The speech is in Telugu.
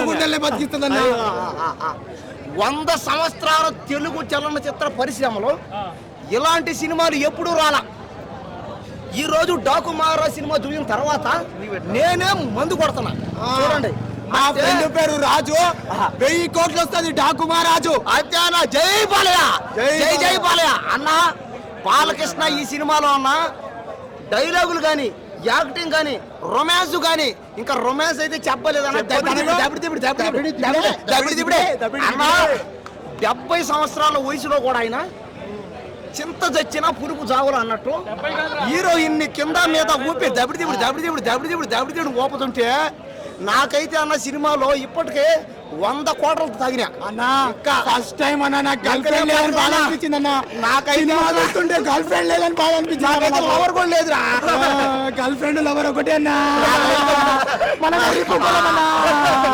గుండెల్ని బతికిస్తుందన్నా. 100 సంవత్సరాల తెలుగు చలనచిత్ర పరిశ్రమలో ఇలాంటి సినిమాలు ఎప్పుడూ రాలా. ఈ రోజు డాకు మహారాజ్ సినిమా చూసిన తర్వాత నేనే మందు కొడుతున్నా. చూడండి, మా ఫ్రెండ్ పేరు రాజు, 1000 కోట్లు వస్తుంది డాకు మహారాజు. అత్యానా జై బాలయ్య, జై జై బాలయ్య అన్న. బాలకృష్ణ ఈ సినిమాలో ఉన్న డైలాగులు కానీ, యాక్టింగ్ కానీ, రొమాన్స్ కానీ, ఇంకా రొమాన్స్ అయితే చెప్పలేదన్న. 70 సంవత్సరాల వయసులో కూడా ఆయన చింత చచ్చినా పురుగు జావులు అన్నట్టు హీరోయిన్ని కింద మీద ఊపి దబిడిదిబుడు ఊపుతుంటే నాకైతే అన్న సినిమాలో ఇప్పటికే 100 కోట్లు తగినా అన్నా. ఫస్ట్ టైం అన్న నాకు గర్ల్ ఫ్రెండ్ లేదని బాధ అనిపించింది అన్న. నాకైతే చూస్తుంటే గర్ల్ ఫ్రెండ్ లేదని బాధ అనిపించింది. లవర్ కూడా లేదురా. గర్ల్ ఫ్రెండ్ లవర్ ఒకటే అన్నా.